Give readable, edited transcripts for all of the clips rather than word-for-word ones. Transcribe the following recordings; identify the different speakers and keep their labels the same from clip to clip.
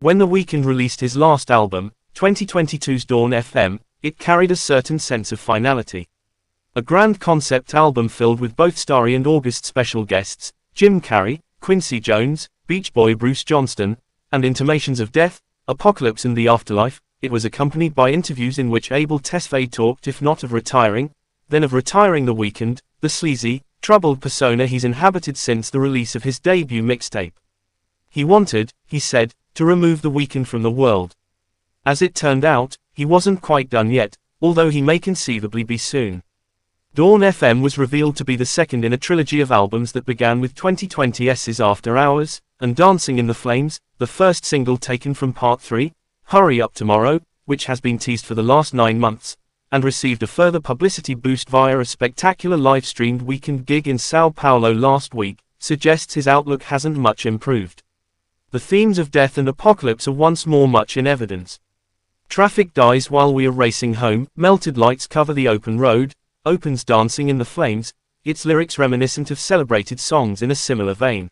Speaker 1: When The Weeknd released his last album, 2022's Dawn FM, it carried a certain sense of finality. A grand concept album filled with both starry and August special guests, Jim Carrey, Quincy Jones, Beach Boy Bruce Johnston, and intimations of death, apocalypse and the afterlife. It was accompanied by interviews in which Abel Tesfaye talked if not of retiring, then of retiring The Weeknd, the sleazy, troubled persona he's inhabited since the release of his debut mixtape. He wanted, he said, to remove The Weeknd from the world. As it turned out, he wasn't quite done yet, although he may conceivably be soon. Dawn FM was revealed to be the second in a trilogy of albums that began with 2020's After Hours, and Dancing in the Flames, the first single taken from Part 3, Hurry Up Tomorrow, which has been teased for the last 9 months, and received a further publicity boost via a spectacular live-streamed Weeknd gig in Sao Paulo last week, suggests his outlook hasn't much improved. The themes of death and apocalypse are once more much in evidence. Traffic dies while we are racing home, melted lights cover the open road, opens Dancing in the Flames, its lyrics reminiscent of celebrated songs in a similar vein.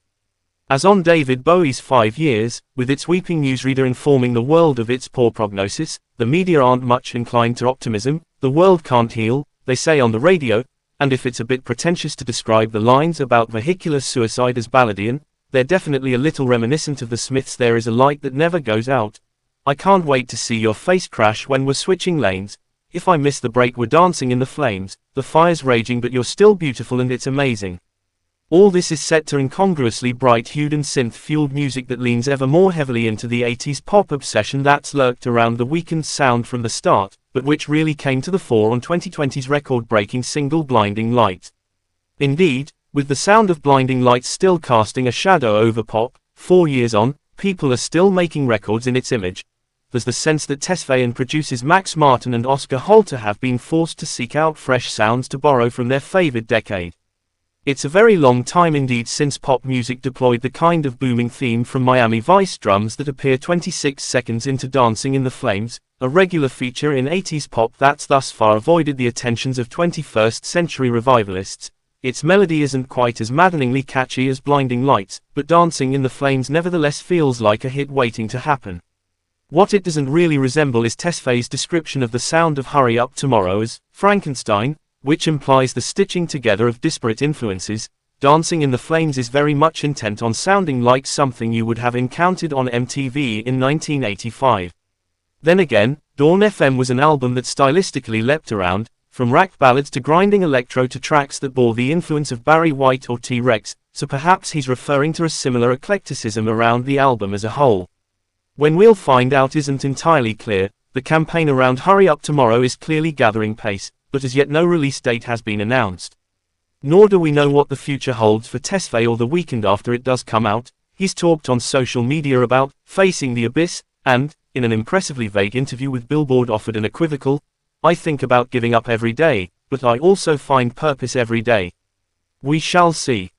Speaker 1: As on David Bowie's 5 Years, with its weeping newsreader informing the world of its poor prognosis, the media aren't much inclined to optimism. The world can't heal, they say on the radio, and if it's a bit pretentious to describe the lines about vehicular suicide as Balladian, they're definitely a little reminiscent of the Smiths' There Is a Light That Never Goes Out. I can't wait to see your face crash when we're switching lanes. If I miss the break we're dancing in the flames, the fire's raging but you're still beautiful and it's amazing. All this is set to incongruously bright-hued and synth-fueled music that leans ever more heavily into the 80s pop obsession that's lurked around The Weeknd's sound from the start, but which really came to the fore on 2020's record-breaking single Blinding Lights. Indeed, with the sound of Blinding Lights still casting a shadow over pop, 4 years on, people are still making records in its image. There's the sense that Tesfaye and producers Max Martin and Oscar Holter have been forced to seek out fresh sounds to borrow from their favored decade. It's a very long time indeed since pop music deployed the kind of booming theme from Miami Vice drums that appear 26 seconds into Dancing in the Flames, a regular feature in 80s pop that's thus far avoided the attentions of 21st century revivalists. Its melody isn't quite as maddeningly catchy as Blinding Lights, but Dancing in the Flames nevertheless feels like a hit waiting to happen. What it doesn't really resemble is Tesfaye's description of the sound of Hurry Up Tomorrow as Frankenstein, which implies the stitching together of disparate influences. Dancing in the Flames is very much intent on sounding like something you would have encountered on MTV in 1985. Then again, Dawn FM was an album that stylistically leapt around, from rack ballads to grinding electro to tracks that bore the influence of Barry White or T-Rex, so perhaps he's referring to a similar eclecticism around the album as a whole. When we'll find out isn't entirely clear. The campaign around Hurry Up Tomorrow is clearly gathering pace, but as yet no release date has been announced. Nor do we know what the future holds for Tesfaye or The Weeknd after it does come out. He's talked on social media about facing the abyss, and, in an impressively vague interview with Billboard, offered an equivocal, "I think about giving up every day, but I also find purpose every day." We shall see.